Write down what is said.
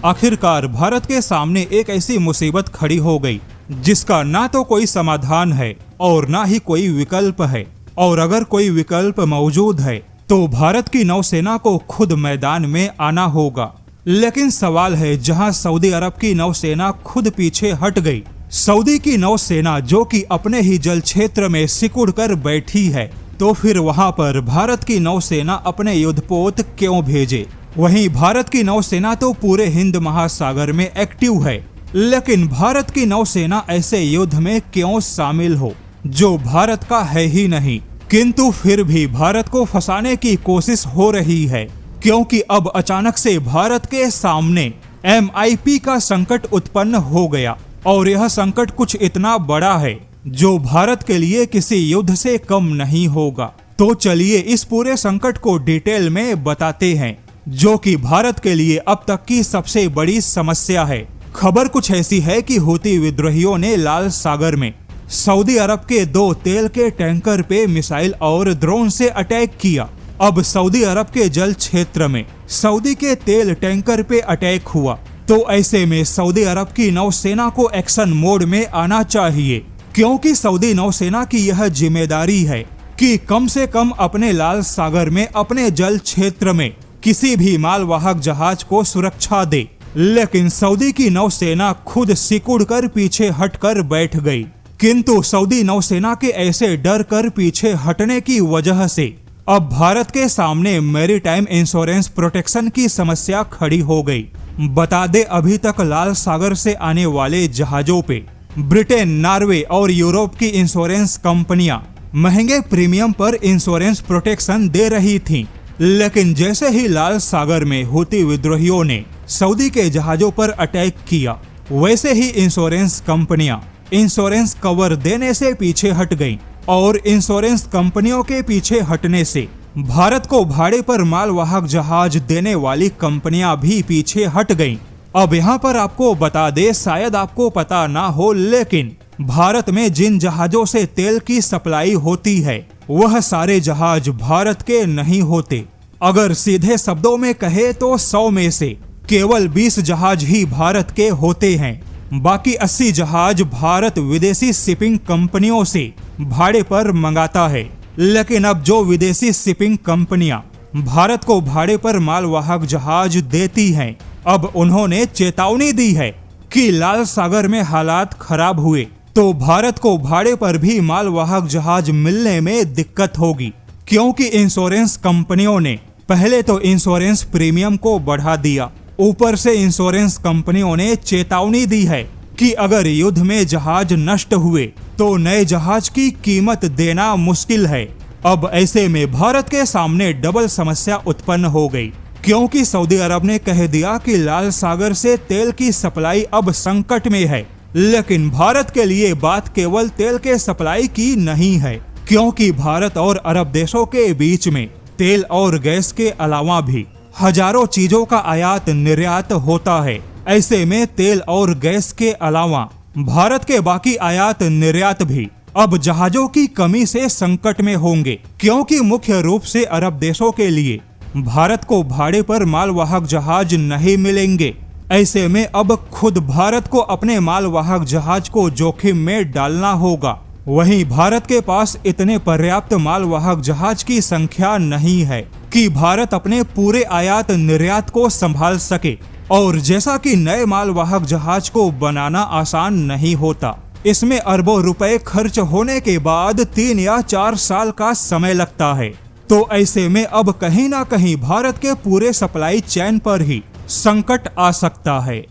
आखिरकार भारत के सामने एक ऐसी मुसीबत खड़ी हो गई जिसका ना तो कोई समाधान है और ना ही कोई विकल्प है। और अगर कोई विकल्प मौजूद है तो भारत की नौसेना को खुद मैदान में आना होगा। लेकिन सवाल है, जहां सऊदी अरब की नौसेना खुद पीछे हट गई, सऊदी की नौसेना जो कि अपने ही जल क्षेत्र में सिकुड़ कर बैठी है, तो फिर वहां पर भारत की नौसेना अपने युद्धपोत क्यों भेजे? वहीं भारत की नौसेना तो पूरे हिंद महासागर में एक्टिव है, लेकिन भारत की नौसेना ऐसे युद्ध में क्यों शामिल हो जो भारत का है ही नहीं? किंतु फिर भी भारत को फंसाने की कोशिश हो रही है, क्योंकि अब अचानक से भारत के सामने MIP का संकट उत्पन्न हो गया और यह संकट कुछ इतना बड़ा है जो भारत के लिए किसी युद्ध से कम नहीं होगा। तो चलिए इस पूरे संकट को डिटेल में बताते हैं, जो कि भारत के लिए अब तक की सबसे बड़ी समस्या है। खबर कुछ ऐसी है कि हूती विद्रोहियों ने लाल सागर में सऊदी अरब के 2 तेल के टैंकर पे मिसाइल और ड्रोन से अटैक किया। अब सऊदी अरब के जल क्षेत्र में सऊदी के तेल टैंकर पे अटैक हुआ, तो ऐसे में सऊदी अरब की नौसेना को एक्शन मोड में आना चाहिए, क्योंकि सऊदी नौसेना की यह जिम्मेदारी है कि कम से कम अपने लाल सागर में अपने जल क्षेत्र में किसी भी मालवाहक जहाज को सुरक्षा दे। लेकिन सऊदी की नौसेना खुद सिकुड़ कर पीछे हटकर बैठ गई। किंतु सऊदी नौसेना के ऐसे डर कर पीछे हटने की वजह से अब भारत के सामने मैरीटाइम इंश्योरेंस प्रोटेक्शन की समस्या खड़ी हो गई। बता दे, अभी तक लाल सागर से आने वाले जहाजों पे ब्रिटेन, नॉर्वे और यूरोप की इंश्योरेंस कंपनियां महंगे प्रीमियम पर इंश्योरेंस प्रोटेक्शन दे रही थीं। लेकिन जैसे ही लाल सागर में हूती विद्रोहियों ने सऊदी के जहाजों पर अटैक किया, वैसे ही इंश्योरेंस कंपनियां इंश्योरेंस कवर देने से पीछे हट गईं और इंश्योरेंस कंपनियों के पीछे हटने से भारत को भाड़े पर मालवाहक जहाज देने वाली कंपनियां भी पीछे हट गईं। अब यहाँ पर आपको बता दे, शायद आपको पता ना हो, लेकिन भारत में जिन जहाजों से तेल की सप्लाई होती है वह सारे जहाज भारत के नहीं होते। अगर सीधे शब्दों में कहे तो 100 में से केवल 20 जहाज ही भारत के होते हैं। बाकी 80 जहाज भारत विदेशी शिपिंग कंपनियों से भाड़े पर मंगाता है। लेकिन अब जो विदेशी शिपिंग कंपनियां भारत को भाड़े पर मालवाहक जहाज देती हैं, अब उन्होंने चेतावनी दी है कि लाल सागर में हालात खराब हुए तो भारत को भाड़े पर भी मालवाहक जहाज मिलने में दिक्कत होगी, क्योंकि इंश्योरेंस कंपनियों ने पहले तो इंश्योरेंस प्रीमियम को बढ़ा दिया, ऊपर से इंश्योरेंस कंपनियों ने चेतावनी दी है कि अगर युद्ध में जहाज नष्ट हुए तो नए जहाज की कीमत देना मुश्किल है। अब ऐसे में भारत के सामने डबल समस्या उत्पन्न हो गई, क्योंकि सऊदी अरब ने कह दिया कि लाल सागर से तेल की सप्लाई अब संकट में है। लेकिन भारत के लिए बात केवल तेल के सप्लाई की नहीं है, क्योंकि भारत और अरब देशों के बीच में तेल और गैस के अलावा भी हजारों चीजों का आयात निर्यात होता है। ऐसे में तेल और गैस के अलावा भारत के बाकी आयात निर्यात भी अब जहाजों की कमी से संकट में होंगे, क्योंकि मुख्य रूप से अरब देशों के लिए भारत को भाड़े पर मालवाहक जहाज नहीं मिलेंगे। ऐसे में अब खुद भारत को अपने मालवाहक जहाज को जोखिम में डालना होगा। वहीं भारत के पास इतने पर्याप्त मालवाहक जहाज की संख्या नहीं है कि भारत अपने पूरे आयात निर्यात को संभाल सके। और जैसा कि नए मालवाहक जहाज को बनाना आसान नहीं होता, इसमें अरबों रुपए खर्च होने के बाद 3 या 4 साल का समय लगता है। तो ऐसे में अब कहीं ना कहीं भारत के पूरे सप्लाई चेन पर ही संकट आ सकता है।